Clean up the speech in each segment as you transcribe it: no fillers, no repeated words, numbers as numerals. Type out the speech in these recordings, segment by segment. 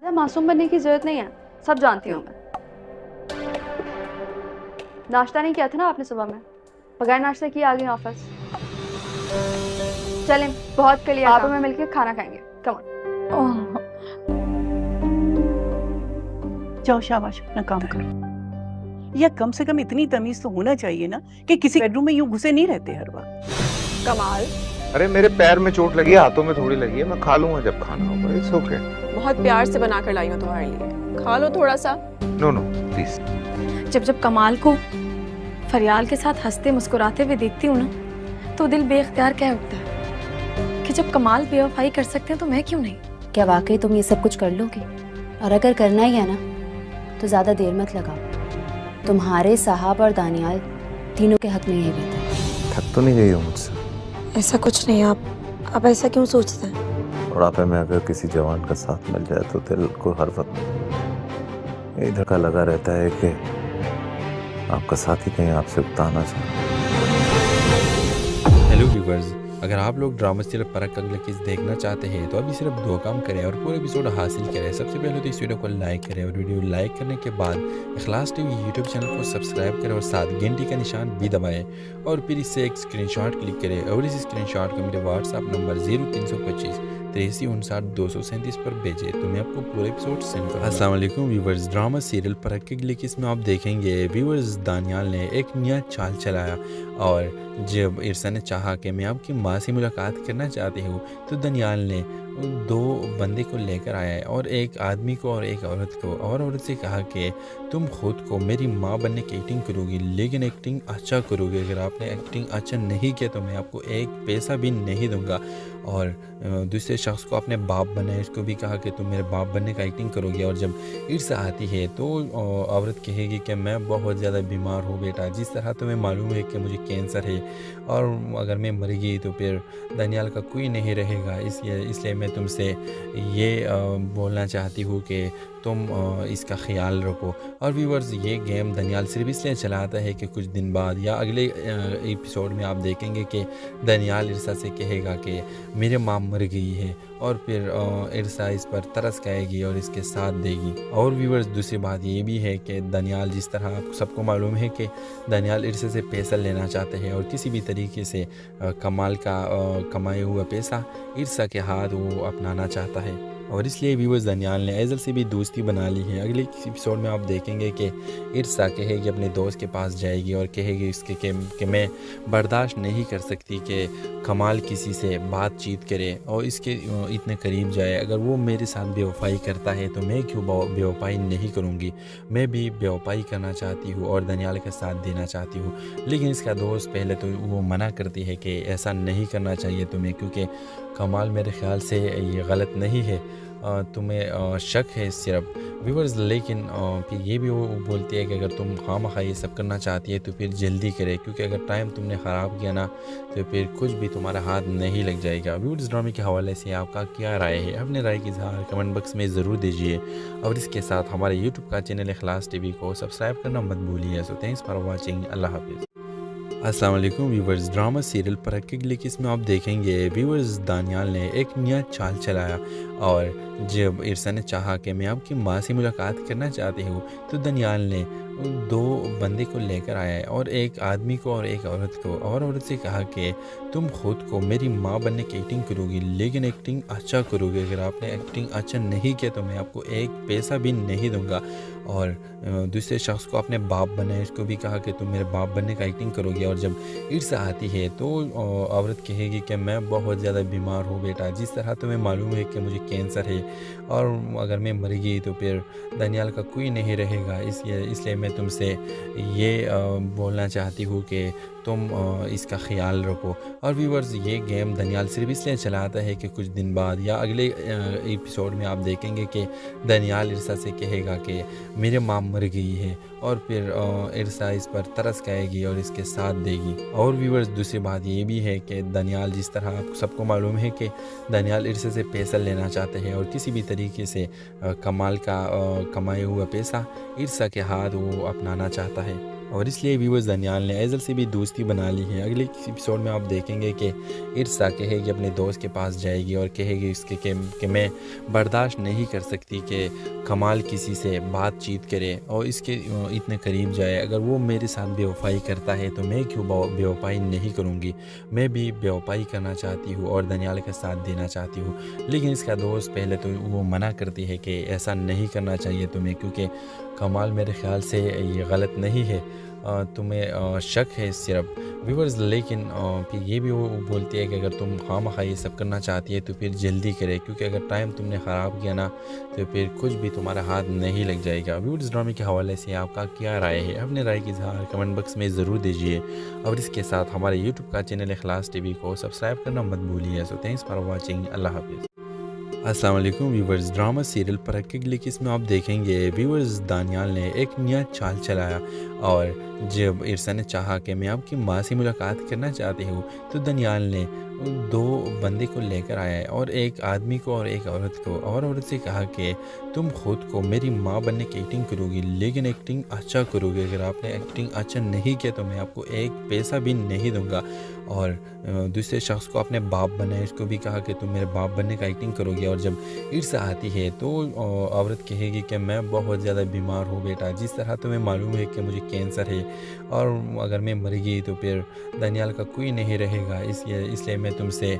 मासूम बनने की जरूरत नहीं है, सब जानती हूँ मैं। नाश्ता नहीं किया था ना आपने सुबह में, बगैर नाश्ते किए आ गई ऑफिस। चलें, बहुत कर लिया, आप और मैं मिलकर खाना खाएंगे। Come on. जाओ शाबाश, अपना काम करो। या कम से कम इतनी तमीज तो होना चाहिए ना कि किसी बेडरूम में यूं घुसे नहीं रहते हर वक्त। कमाल, अरे मेरे पैर में चोट लगी है, हाथों में थोड़ी लगी है, मैं खा लूंगा जब खाना होगा। It's okay. बहुत प्यार से बना कर लाई हूँ तुम्हारे लिए, खा लो थोड़ा सा। No no please. जब कमाल को फरियाल के साथ हंसते मुस्कुराते हुए देखती हूँ ना, तो दिल बेख्तियार कह उठता है कि जब कमाल बेवफाई कर सकते हैं तो मैं क्यों नहीं। क्या वाकई तुम ये सब कुछ कर लोगे? और अगर करना ही है ना तो ज़्यादा देर मत लगाओ। तुम्हारे साहब और दानियाल तीनों के हक में यही बेहतर है। थक तो नहीं गई हो मुझसे? ऐसा कुछ नहीं, आप ऐसा क्यों सोचते हैं? बुढ़ापे में अगर किसी जवान का साथ मिल जाए तो दिल को हर वक्त यही धक्का लगा रहता है कि आपका साथी कहीं आपसे उकता ना चाहे। हेलो व्यूवर्स, अगर आप लोग ड्रामा सीरियल परख अगले किस देखना चाहते हैं तो अभी सिर्फ 2 काम करें और पूरे एपिसोड हासिल करें। सबसे पहले तो इस वीडियो को लाइक करें और वीडियो लाइक करने के बाद इखलास टीवी यूट्यूब चैनल को सब्सक्राइब करें और साथ घंटी का निशान भी दबाएं और फिर इससे एक स्क्रीनशॉट क्लिक करें और इस स्क्रीनशॉट को मेरे व्हाट्सएप नंबर 0325 8359 पर भेजें तो मैं आपको पूरे एपिसोड सेंड करूँगा। अस्सलाम वालेकुम व्यूवर्स, ड्रामा सीरियल परख के लिए किसमें आप देखेंगे व्यूवर्स दानियाल ने एक नया चाल चलाया और जब इरसा ने चाहा कि मैं आपकी माँ से मुलाकात करना चाहती हूँ तो दानियाल ने 2 बंदे को लेकर आया है और एक आदमी को और एक औरत को, और औरत से कहा कि तुम खुद को मेरी माँ बनने की एक्टिंग करोगी लेकिन एक्टिंग अच्छा करोगे, अगर आपने एक्टिंग अच्छा नहीं किया तो मैं आपको एक पैसा भी नहीं दूंगा। और दूसरे शख्स को अपने बाप बनाए, इसको भी कहा कि तुम मेरे बाप बनने का एक्टिंग करोगे। और जब इर्सा आती है तो औरत कहेगी कि मैं बहुत ज़्यादा बीमार हूँ बेटा, जिस तरह तुम्हें मालूम है कि मुझे कैंसर है और अगर मैं मर गई तो फिर दानियाल का कोई नहीं रहेगा, इसलिए मैं तुमसे ये बोलना चाहती हूँ कि तुम इसका ख्याल रखो। और व्यूवर्स, ये गेम दानियाल सिर्फ इसलिए चलाता है कि कुछ दिन बाद या अगले एपिसोड में आप देखेंगे कि दानियाल इरसा से कहेगा कि मेरे माँ मर गई है और फिर इरसा इस पर तरस खाएगी और इसके साथ देगी। और व्यूवर्स, दूसरी बात ये भी है कि दानियाल, जिस तरह आपको सबको मालूम है कि दानियाल इरसा से पैसा लेना चाहते हैं और किसी भी तरीके से कमाल का कमाया हुआ पैसा इरसा के हाथ वो अपनाना चाहता है और इसलिए व्यूवर्स दानियाल ने एजल से भी दोस्ती बना ली है। अगले एपिसोड में आप देखेंगे कि इरसा कहेगी अपने दोस्त के पास जाएगी और कहेगी इसके कि मैं बर्दाश्त नहीं कर सकती कि कमाल किसी से बातचीत करे और इसके इतने करीब जाए, अगर वो मेरे साथ बेवफाई करता है तो मैं क्यों बेवफाई नहीं करूँगी, मैं भी बेवफाई करना चाहती हूँ और दानियाल का साथ देना चाहती हूँ। लेकिन इसका दोस्त पहले तो वो मना करती है कि ऐसा नहीं करना चाहिए तुम्हें, क्योंकि कमाल मेरे ख्याल से ये गलत नहीं है, तुम्हें शक है सिर्फ व्यूवर्स। लेकिन फिर ये भी वो बोलती है कि अगर तुम खामखा ये सब करना चाहती है तो फिर जल्दी करे, क्योंकि अगर टाइम तुमने ख़राब किया ना तो फिर कुछ भी तुम्हारा हाथ नहीं लग जाएगा। व्यूवर्स, ड्रामे के हवाले से आपका क्या राय है? अपने राय की इज़हार कमेंट बॉक्स में ज़रूर दीजिए और इसके साथ हमारे यूट्यूब का चैनल इखलास टीवी को सब्सक्राइब करना मत भूलिए। सो थैंक्स फॉर वॉचिंग, अल्लाह हाफिज़। अस्सलाम वालेकुम व्यूवर्स, ड्रामा सीरियल परख के लिए किसमें आप देखेंगे व्यूवर्स दानियाल ने एक नया चाल चलाया और जब इरसा ने चाहा कि मैं आपकी माँ से मुलाकात करना चाहती हूँ तो दानियाल ने 2 बंदे को लेकर आया है और एक आदमी को और एक औरत को, और औरत से कहा कि तुम खुद को मेरी माँ बनने की एक्टिंग करोगी लेकिन एक्टिंग अच्छा करोगे, अगर आपने एक्टिंग अच्छा नहीं किया तो मैं आपको एक पैसा भी नहीं दूंगा। और दूसरे शख्स को अपने बाप बनाए, इसको भी कहा कि तुम मेरे बाप बनने का एक्टिंग करोगे। और जब इरसा आती है तो औरत कहेगी कि मैं बहुत ज़्यादा बीमार हूँ बेटा, जिस तरह तुम्हें मालूम है कि मुझे कैंसर है और अगर मैं मर गई तो फिर दानियाल का कोई नहीं रहेगा, इसलिए मैं तुमसे ये बोलना चाहती हूँ कि तुम इसका ख्याल रखो। और व्यूवर्स, ये गेम दानियाल सिर्फ इसलिए चलाता है कि कुछ दिन बाद या अगले एपिसोड में आप देखेंगे कि दानियाल इरसा से कहेगा कि मेरे माँ मर गई है और फिर इरसा इस पर तरस खाएगी और इसके साथ देगी। और व्यूवर्स, दूसरी बात ये भी है कि दानियाल, जिस तरह आपको सबको मालूम है कि दानियाल इरसा से पैसा लेना चाहते हैं और किसी भी तरीके से कमाल का कमाया हुआ पैसा इरसा के हाथ वो अपनाना चाहता है اور اس لیے ویورز دانیال نے ایزل سے بھی دوستی بنا لی ہے۔ اگلے ایپیسوڈ میں آپ دیکھیں گے کہ ارسا کہے گی اپنے دوست کے پاس جائے گی اور کہے گی اس کے کہ میں برداشت نہیں کر سکتی کہ کمال کسی سے بات چیت کرے اور اس کے اتنے قریب جائے۔ اگر وہ میرے ساتھ بے وفائی کرتا ہے تو میں کیوں بے وفائی نہیں کروں گی، میں بھی بے وفائی کرنا چاہتی ہوں اور دانیال کا ساتھ دینا چاہتی ہوں۔ لیکن اس کا دوست پہلے تو وہ منع کرتی ہے کہ ایسا نہیں کرنا چاہیے تمہیں، کیونکہ کمال میرے خیال سے یہ غلط نہیں ہے، تمہیں شک ہے صرف ویورز۔ لیکن پھر یہ بھی وہ بولتی ہے کہ اگر تم خواہ یہ سب کرنا چاہتی ہے تو پھر جلدی کرے، کیونکہ اگر ٹائم تم نے خراب کیا نا تو پھر کچھ بھی تمہارا ہاتھ نہیں لگ جائے گا۔ ویورز ڈرامے کے حوالے سے آپ کا کیا رائے ہے؟ اپنے رائے کی اظہار کمنٹ باکس میں ضرور دیجیے، اور اس کے ساتھ ہمارے یوٹیوب کا چینل اخلاص ٹی وی کو سبسکرائب کرنا مت بھولیے۔ سو تھینکس فار واچنگ، اللہ حافظ۔ السلام علیکم ویورز، ڈرامہ سیریل پرکھ کے لیے اس میں آپ دیکھیں گے ویورز دانیال نے ایک نیا چال چلایا، اور جب ارسا نے چاہا کہ میں آپ کی ماں سے ملاقات کرنا چاہتی ہوں تو دانیال نے دو بندے کو لے کر آیا ہے، اور ایک آدمی کو اور ایک عورت کو، اور عورت سے کہا کہ تم خود کو میری ماں بننے کی ایکٹنگ کرو گی، لیکن ایکٹنگ اچھا کرو گی، اگر آپ نے ایکٹنگ اچھا نہیں کیا تو میں آپ کو ایک پیسہ بھی نہیں دوں گا۔ اور دوسرے شخص کو اپنے باپ بنا ہے، اس کو بھی کہا کہ تم میرے باپ بننے کا ایکٹنگ کرو گی۔ اور جب ارسا آتی ہے تو عورت کہے گی کہ میں بہت زیادہ بیمار ہوں بیٹا، جس طرح تمہیں معلوم ہے کہ مجھے کینسر ہے، اور اگر میں مر گئی تو پھر دانیال کا کوئی نہیں رہے گا، اس لیے میں تم سے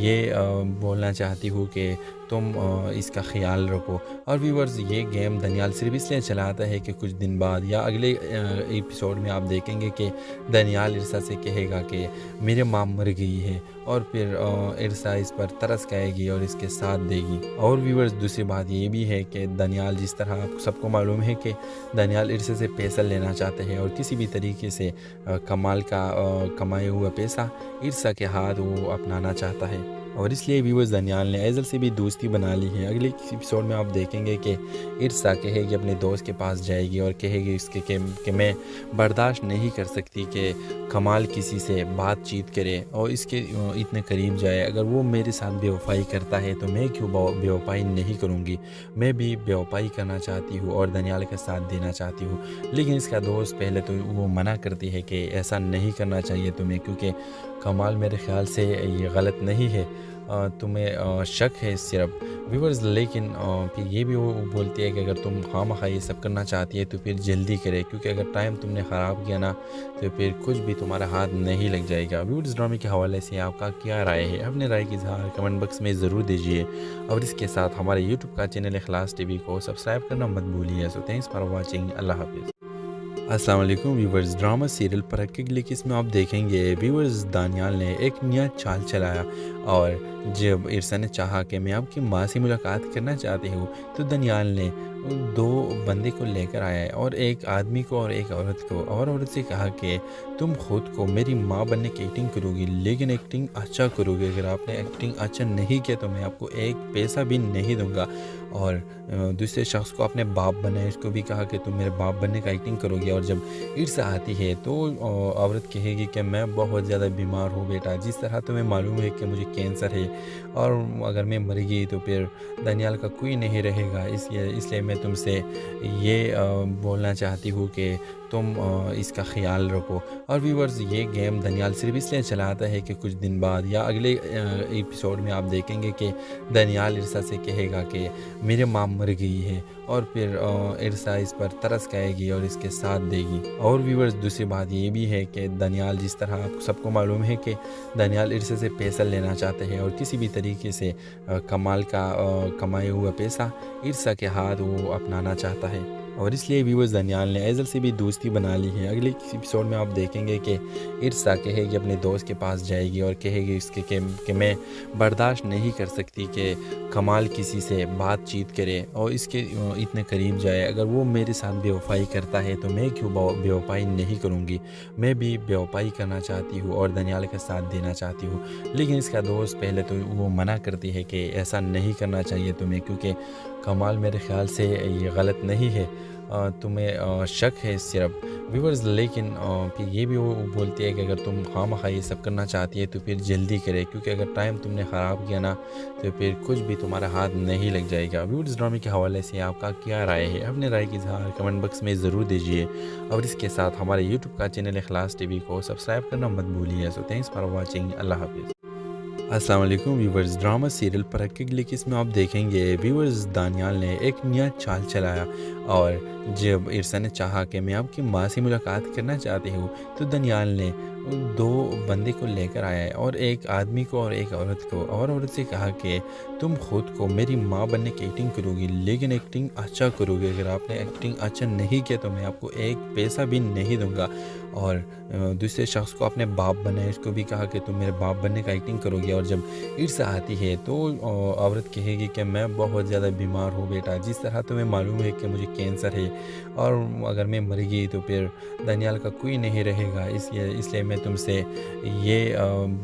یہ بولنا چاہتی ہوں کہ تم اس کا خیال رکھو۔ اور ویورز یہ گیم دانیال صرف اس لیے چلاتا ہے کہ کچھ دن بعد یا اگلے ایپیسوڈ میں آپ دیکھیں گے کہ دانیال ارسا سے کہے گا کہ میرے ماں مر گئی ہے، اور پھر ارسا اس پر ترس کھائے گی اور اس کے ساتھ دے گی۔ اور ویورز دوسری بات یہ بھی ہے کہ دانیال، جس طرح آپ سب کو معلوم ہے کہ دانیال ارسا سے پیسہ لینا چاہتے ہیں، اور کسی بھی طریقے سے کمال کا کمایا ہوا پیسہ ارسا کے ہاتھ وہ اپنانا چاہتا ہے، اور اس لیے ویورز دانیال نے ایزل سے بھی دوستی بنا لی ہے۔ اگلے ایپیسوڈ میں آپ دیکھیں گے کہ ارسا کہے گی اپنے دوست کے پاس جائے گی اور کہے گی اس کے کہ میں برداشت نہیں کر سکتی کہ کمال کسی سے بات چیت کرے اور اس کے اتنے قریب جائے۔ اگر وہ میرے ساتھ بے وفائی کرتا ہے تو میں کیوں بے وفائی نہیں کروں گی، میں بھی بے وفائی کرنا چاہتی ہوں اور دانیال کا ساتھ دینا چاہتی ہوں۔ لیکن اس کا دوست پہلے تو وہ منع کرتی ہے کہ ایسا نہیں کرنا چاہیے تمہیں، کیونکہ کمال میرے خیال سے یہ غلط نہیں ہے، تمہیں شک ہے صرف ویورز۔ لیکن پھر یہ بھی وہ بولتی ہے کہ اگر تم خواہ یہ سب کرنا چاہتی ہے تو پھر جلدی کرے، کیونکہ اگر ٹائم تم نے خراب کیا نا تو پھر کچھ بھی تمہارا ہاتھ نہیں لگ جائے گا۔ ویورز ڈرامے کے حوالے سے آپ کا کیا رائے ہے؟ اپنے رائے کی اظہار کمنٹ باکس میں ضرور دیجیے، اور اس کے ساتھ ہمارے یوٹیوب کا چینل اخلاص ٹی وی کو سبسکرائب کرنا مت بھولیے۔ سو تھینکس فار واچنگ، اللہ حافظ۔ السلام علیکم ویورز، ڈرامہ سیریل پرکھ کے لیے اس میں آپ دیکھیں گے ویورز دانیال نے ایک نیا چال چلایا، اور جب ارسا نے چاہا کہ میں آپ کی ماں سے ملاقات کرنا چاہتی ہوں تو دانیال نے دو بندے کو لے کر آیا ہے، اور ایک آدمی کو اور ایک عورت کو، اور عورت سے کہا کہ تم خود کو میری ماں بننے کی ایکٹنگ کرو گی، لیکن ایکٹنگ اچھا کرو گی، اگر آپ نے ایکٹنگ اچھا نہیں کیا تو میں آپ کو ایک پیسہ بھی نہیں دوں گا۔ اور دوسرے شخص کو اپنے باپ بنا ہے، اس کو بھی کہا کہ تم میرے باپ بننے کا ایکٹنگ کرو گی۔ اور جب ارسا آتی ہے تو عورت کہے گی کہ میں بہت زیادہ بیمار ہوں بیٹا، جس طرح تمہیں معلوم ہے کہ مجھے کینسر ہے، اور اگر میں مر گئی تو پھر دانیال کا کوئی نہیں رہے گا، اس لیے میں تم سے یہ بولنا چاہتی ہوں کہ تم اس کا خیال رکھو۔ اور ویورز یہ گیم دانیال صرف اس لیے چلاتا ہے کہ کچھ دن بعد یا اگلے ایپیسوڈ میں آپ دیکھیں گے کہ دانیال ارسا سے کہے گا کہ میرے ماں مر گئی ہے، اور پھر ارسا اس پر ترس کھائے گی اور اس کے ساتھ دے گی۔ اور ویورز دوسری بات یہ بھی ہے کہ دانیال، جس طرح آپ سب کو معلوم ہے کہ دانیال ارسا سے پیسہ لینا چاہتے ہیں، اور کسی بھی طریقے سے کمال کا کمایا ہوا پیسہ ارسا کے ہاتھ وہ اپنانا چاہتا ہے، اور اس لیے ویورز دانیال نے ایزل سے بھی دوستی بنا لی ہے۔ اگلے ایپیسوڈ میں آپ دیکھیں گے کہ ارسا کہے گی اپنے دوست کے پاس جائے گی اور کہے گی اس کے کہ میں برداشت نہیں کر سکتی کہ کمال کسی سے بات چیت کرے اور اس کے اتنے قریب جائے۔ اگر وہ میرے ساتھ بے وفائی کرتا ہے تو میں کیوں بے وفائی نہیں کروں گی، میں بھی بے وفائی کرنا چاہتی ہوں اور دانیال کا ساتھ دینا چاہتی ہوں۔ لیکن اس کا دوست پہلے تو وہ منع کرتی ہے کہ ایسا نہیں کرنا چاہیے تمہیں، کیونکہ کمال میرے خیال سے یہ غلط نہیں ہے، तुम्हें शक है सिर्फ व्यूवर्स, लेकिन फिर ये भी वो बोलती है कि अगर तुम खामखा ये सब करना चाहती है तो फिर जल्दी करे, क्योंकि अगर टाइम तुमने ख़राब किया ना तो फिर कुछ भी तुम्हारा हाथ नहीं लग जाएगा। व्यूवर्स, ड्रामे के हवाले से आपका क्या राय है? अपने राय की इज़हार कमेंट बॉक्स में ज़रूर दीजिए और इसके साथ हमारे यूट्यूब का चैनल इखलास टीवी को सब्सक्राइब करना मत भूलिए। So thanks for watching. अल्लाह हाफिज़। अस्सलाम वालेकुम व्यूवर्स, ड्रामा सीरियल परख के लिए किस में आप देखेंगे व्यूवर्स, दानियाल ने एक नया चाल चलाया और जब इरसा ने चाहा कि मैं आपकी माँ से मुलाकात करना चाहती हूँ तो दानियाल ने दो बंदे को लेकर आया है और एक आदमी को और एक औरत को, और औरत से कहा कि तुम खुद को मेरी माँ बनने की एक्टिंग करोगी, लेकिन एक्टिंग अच्छा करोगे, अगर आपने एक्टिंग अच्छा नहीं किया तो मैं आपको एक पैसा भी नहीं दूंगा। और दूसरे शख्स को अपने बाप बनाए, उसको भी कहा कि तुम मेरे बाप बनने का एक्टिंग करोगे। और जब इर्सा आती है तो औरत कहेगी कि मैं बहुत ज़्यादा बीमार हूँ बेटा, जिस तरह तुम्हें मालूम है कि मुझे कैंसर है और अगर मैं मर गई तो फिर दानियाल का कोई नहीं रहेगा, इसलिए मैं तुमसे ये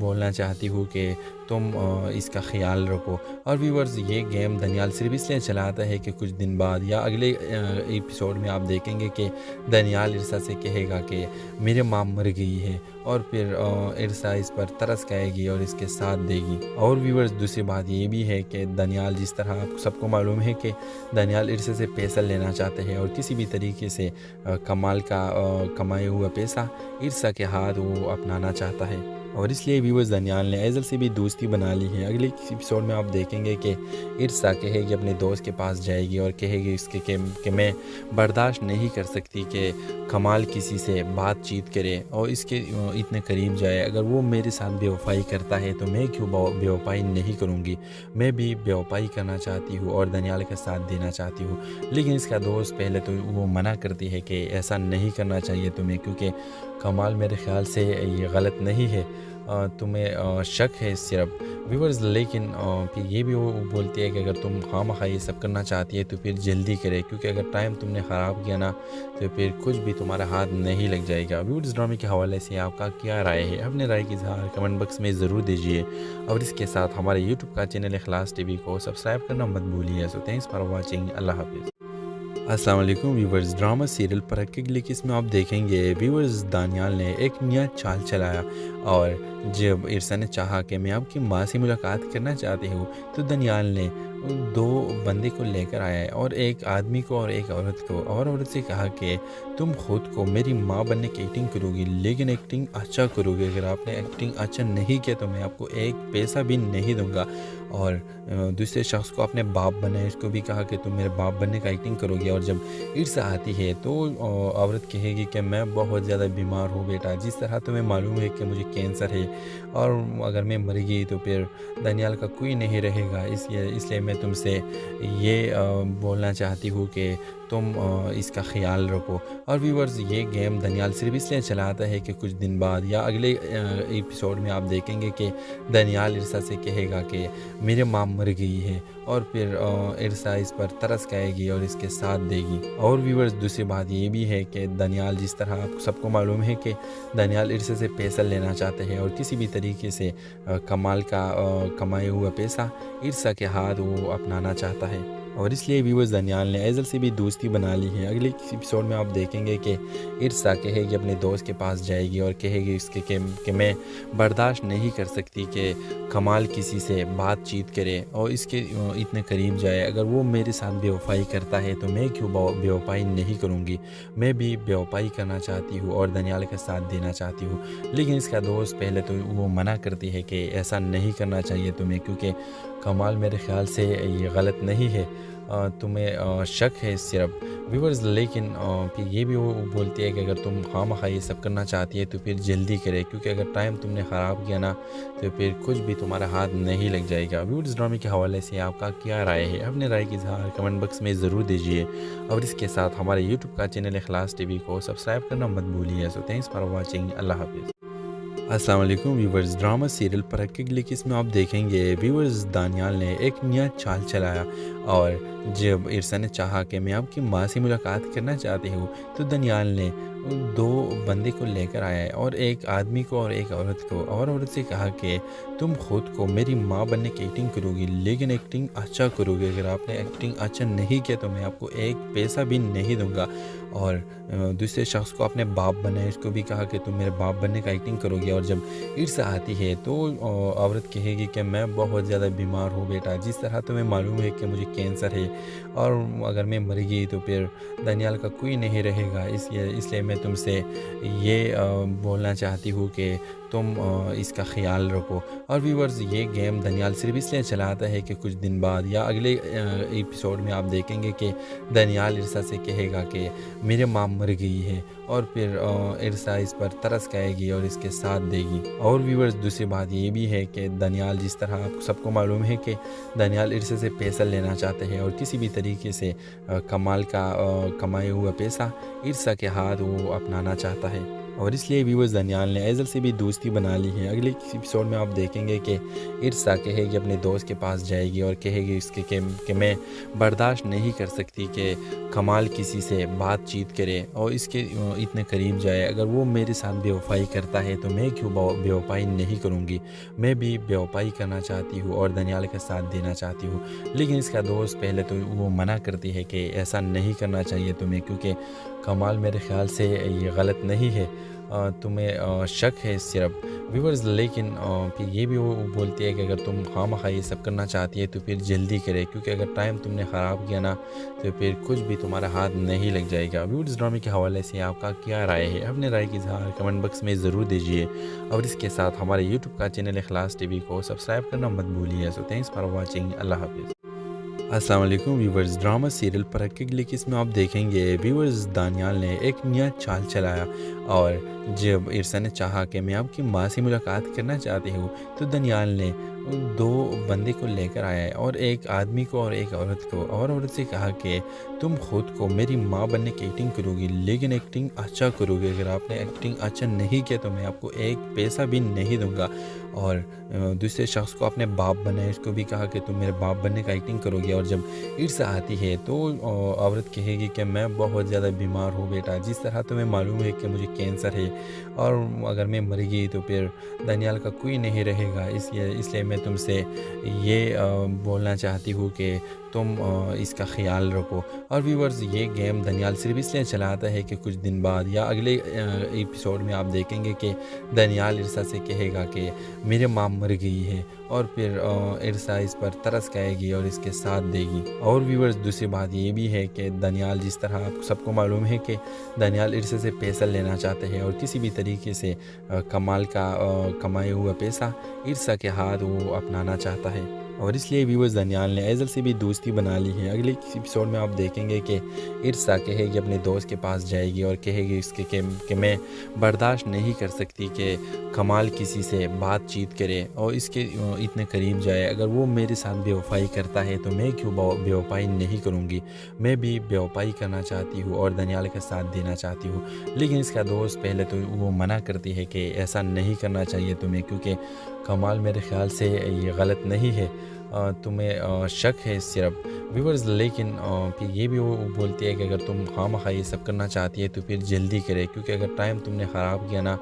बोलना चाहती हूँ कि तुम इसका ख्याल रखो। और व्यूवर्स, ये गेम दानियाल सिर्फ इसलिए चलाता है कि कुछ दिन बाद या अगले एपिसोड में आप देखेंगे कि दानियाल इरसा से कहेगा कि मेरे माँ मर गई है और फिर इरसा इस पर तरस खाएगी और इसके साथ देगी। और व्यूवर्स, दूसरी बात ये भी है कि दानियाल, जिस तरह आपको सबको मालूम है कि दानियाल इरसा से पैसा लेना चाहते हैं और किसी भी तरीके से कमाल का कमाया हुआ पैसा इरसा के हाथ वो अपनाना चाहता है और इसलिए व्यूवर्स दानियाल ने ऐज़ल से भी दोस्ती बना ली है। अगले एपिसोड में आप देखेंगे कि इरसा कहेगी अपने दोस्त के पास जाएगी और कहेगी इसके कि मैं बर्दाश्त नहीं कर सकती कि कमाल किसी से बातचीत करे और इसके इतने करीब जाए, अगर वो मेरे साथ बेवफाई करता है तो मैं क्यों बेवफाई नहीं करूँगी, मैं भी बेवफाई करना चाहती हूँ और दानियाल का साथ देना चाहती हूँ। लेकिन इसका दोस्त पहले तो वो मना करती है कि ऐसा नहीं करना चाहिए तुम्हें, क्योंकि कमाल मेरे ख़्याल से ये गलत नहीं है, तुम्हें शक है सिर्फ व्यूवर्स, लेकिन फिर ये भी वो बोलती है कि अगर तुम खामखा ये सब करना चाहती है तो फिर जल्दी करे, क्योंकि अगर टाइम तुमने ख़राब किया ना तो फिर कुछ भी तुम्हारा हाथ नहीं लग जाएगा। व्यूवर्स, ड्रामे के हवाले से आपका क्या राय है? अपने राय की इज़हार कमेंट बॉक्स में ज़रूर दीजिए और इसके साथ हमारे यूट्यूब का चैनल इखलास टीवी को सब्सक्राइब करना मत भूलिए। So thanks for watching. अल्लाह हाफिज़। अस्सलाम वालेकुम व्यूवर्स, ड्रामा सीरियल परख के लिए किस में आप देखेंगे व्यूवर्स, दानियाल ने एक नया चाल चलाया और जब इरसा ने चाहा कि मैं आपकी माँ से मुलाकात करना चाहती हूँ तो दानियाल ने दो बंदे को लेकर आया है और एक आदमी को और एक औरत को, और औरत से कहा कि तुम खुद को मेरी माँ बनने की एक्टिंग करोगी, लेकिन एक्टिंग अच्छा करोगे, अगर आपने एक्टिंग अच्छा नहीं किया तो मैं आपको एक पैसा भी नहीं दूंगा। और दूसरे शख्स को अपने बाप बनाए, उसको भी कहा कि तुम मेरे बाप बनने का एक्टिंग करोगे। और जब इर्सा आती है तो औरत कहेगी कि मैं बहुत ज़्यादा बीमार हूँ बेटा, जिस तरह तुम्हें मालूम है कि मुझे कैंसर है और अगर मैं मर गई तो फिर दानियाल का कोई नहीं रहेगा, इसलिए मैं तुमसे ये बोलना चाहती हूँ कि तुम इसका ख्याल रखो। और व्यूवर्स, ये गेम दानियाल सिर्फ इसलिए चलाता है कि कुछ दिन बाद या अगले एपिसोड में आप देखेंगे कि दानियाल इरसा से कहेगा कि मेरे माँ मर गई है और फिर इरसा इस पर तरस खाएगी और इसके साथ देगी। और व्यूवर्स, दूसरी बात ये भी है कि दानियाल, जिस तरह आपको सबको मालूम है कि दानियाल इरसा से पैसा लेना चाहते हैं और किसी भी तरीके से कमाल का कमाया हुआ पैसा इरसा के हाथ वो अपनाना चाहता है और इसलिए व्यूवर्स दानियाल ने ऐज़ल से भी दोस्ती बना ली है। अगले एपिसोड में आप देखेंगे कि इरसा कहेगी अपने दोस्त के पास जाएगी और कहेगी इसके कि मैं बर्दाश्त नहीं कर सकती कि कमाल किसी से बातचीत करे और इसके इतने करीब जाए, अगर वो मेरे साथ बेवफाई करता है तो मैं क्यों बेवफाई नहीं करूँगी, मैं भी बेवफाई करना चाहती हूँ और दानियाल का साथ देना चाहती हूँ। लेकिन इसका दोस्त पहले तो वो मना करती है कि ऐसा नहीं करना चाहिए तुम्हें, क्योंकि कमाल मेरे ख़्याल से ये गलत नहीं है, तुम्हें शक है सिर्फ व्यूवर्स, लेकिन फिर ये भी वो बोलती है कि अगर तुम खामखा ये सब करना चाहती है तो फिर जल्दी करे, क्योंकि अगर टाइम तुमने ख़राब किया ना तो फिर कुछ भी तुम्हारा हाथ नहीं लग जाएगा। व्यूवर्स, ड्रामे के हवाले से आपका क्या राय है? अपने राय की इज़हार कमेंट बॉक्स में ज़रूर दीजिए और इसके साथ हमारे यूट्यूब का चैनल इखलास टीवी को सब्सक्राइब करना मत भूलिए। So thanks for watching. अल्लाह हाफिज़। अस्सलाम वालेकुम व्यूवर्स। ड्रामा सीरियल परख के लिखिस में आप देखेंगे व्यूवर्स दानियाल ने एक नया चाल चलाया और जब इरसा ने चाहा कि मैं आपकी माँ से मुलाकात करना चाहती हूँ तो दानियाल ने दो बंदे को लेकर आया है और एक आदमी को और एक औरत को, और औरत से कहा कि तुम खुद को मेरी माँ बनने की एक्टिंग करोगी लेकिन एक्टिंग अच्छा करोगे, अगर आपने एक्टिंग अच्छा नहीं किया तो मैं आपको एक पैसा भी नहीं दूंगा। और दूसरे शख्स को अपने बाप बनाए, इसको भी कहा कि तुम मेरे बाप बनने का एक्टिंग करोगे। और जब इर्सा आती है तो औरत कहेगी कि मैं बहुत ज़्यादा बीमार हूँ बेटा, जिस तरह तुम्हें मालूम है कि मुझे कैंसर है और अगर मैं मर गई तो फिर दानियाल का कोई नहीं रहेगा, इसलिए मैं तुमसे ये बोलना चाहती हूँ कि तुम इसका ख्याल रखो। और व्यूवर्स ये गेम दानियाल सिर्फ इसलिए चलाता है कि कुछ दिन बाद या अगले एपिसोड में आप देखेंगे कि दानियाल इरसा से कहेगा कि मेरे माँ मर गई है और फिर इरसा इस पर तरस खाएगी और इसके साथ देगी। और व्यूवर्स दूसरी बात ये भी है कि दानियाल, जिस तरह आपको सबको मालूम है कि दानियाल इरसा से पैसा लेना चाहते हैं और किसी भी तरीके से कमाल का कमाया हुआ पैसा इरसा के हाथ वो अपनाना चाहता है और इसलिए व्यूवर्स दानियाल ने एजल से भी दोस्ती बना ली है। अगले एपिसोड में आप देखेंगे कि इरसा कहेगी अपने दोस्त के पास जाएगी और कहेगी इसके कि मैं बर्दाश्त नहीं कर सकती कि कमाल किसी से बातचीत करे और इसके इतने करीब जाए, अगर वो मेरे साथ बेवफाई करता है तो मैं क्यों बेवफाई नहीं करूँगी, मैं भी बेवफाई करना चाहती हूँ और दानियाल का साथ देना चाहती हूँ। लेकिन इसका दोस्त पहले तो वो मना करती है कि ऐसा नहीं करना चाहिए तुम्हें, क्योंकि कमाल मेरे ख्याल से ये गलत नहीं है, तुम्हें शक है सिर्फ व्यूवर्स। लेकिन फिर ये भी वो बोलती है कि अगर तुम खामखा ये सब करना चाहती है तो फिर जल्दी करे, क्योंकि अगर टाइम तुमने ख़राब किया ना तो फिर कुछ भी तुम्हारा हाथ नहीं लग जाएगा। व्यूवर्स ड्रामे के हवाले से आपका क्या राय है, अपने राय की इज़हार कमेंट बॉक्स में ज़रूर दीजिए और इसके साथ हमारे यूट्यूब का चैनल इखलास टीवी को सब्सक्राइब करना मत भूलिए। सो थैंक्स फॉर वॉचिंग, अल्लाह हाफिज़। अस्सलाम वालेकुम व्यूवर्स। ड्रामा सीरियल परख के लिखिस में आप देखेंगे व्यूवर्स दानियाल ने एक नया चाल चलाया और जब इरसा ने चाहा कि मैं आपकी माँ से मुलाकात करना चाहती हूँ तो दानियाल ने दो बंदे को लेकर आया है और एक आदमी को और एक औरत को, और औरत से कहा कि तुम खुद को मेरी माँ बनने की एक्टिंग करोगी लेकिन एक्टिंग अच्छा करोगे, अगर आपने एक्टिंग अच्छा नहीं किया तो मैं आपको एक पैसा भी नहीं दूंगा। और दूसरे शख्स को अपने बाप बनाए, इसको भी कहा कि तुम मेरे बाप बनने का एक्टिंग करोगे। और जब इरसा आती है तो औरत कहेगी कि मैं बहुत ज़्यादा बीमार हूँ बेटा, जिस तरह तुम्हें मालूम है कि मुझे कैंसर है और अगर मैं मर गई तो फिर दानियाल का कोई नहीं रहेगा, इसलिए मैं तुमसे ये बोलना चाहती हूँ कि तुम इसका ख्याल रखो। और व्यूवर्स ये गेम दानियाल सिर्फ इसलिए चलाता है कि कुछ दिन बाद या अगले एपिसोड में आप देखेंगे कि दानियाल इरसा से कहेगा कि मेरे माँ मर गई है और फिर इरसा इस पर तरस खाएगी और इसके साथ देगी। और व्यूवर्स दूसरी बात ये भी है कि दानियाल, जिस तरह आपको सबको मालूम है कि दानियाल इरसा से पैसा लेना चाहते हैं और किसी भी तरीके से कमाल का कमाया हुआ पैसा इरसा के हाथ वो अपनाना चाहता है और इसलिए व्यूवर्स दानियाल ने एजल से भी दोस्ती बना ली है। अगले एपिसोड में आप देखेंगे कि इरसा कहेगी अपने दोस्त के पास जाएगी और कहेगी इसके कि मैं बर्दाश्त नहीं कर सकती कि कमाल किसी से बातचीत करे और इसके इतने करीब जाए, अगर वो मेरे साथ बेवफाई करता है तो मैं क्यों बेवफाई नहीं करूँगी, मैं भी बेवफाई करना चाहती हूँ और दानियाल का साथ देना चाहती हूँ। लेकिन इसका दोस्त पहले तो वो मना करती है कि ऐसा नहीं करना चाहिए तुम्हें, क्योंकि कमाल मेरे ख्याल से ये गलत नहीं है, तुम्हें शक है सिर्फ व्यूवर्स। लेकिन फिर ये भी वो बोलती है कि अगर तुम खामखा ये सब करना चाहती है तो फिर जल्दी करे, क्योंकि अगर टाइम तुमने ख़राब किया ना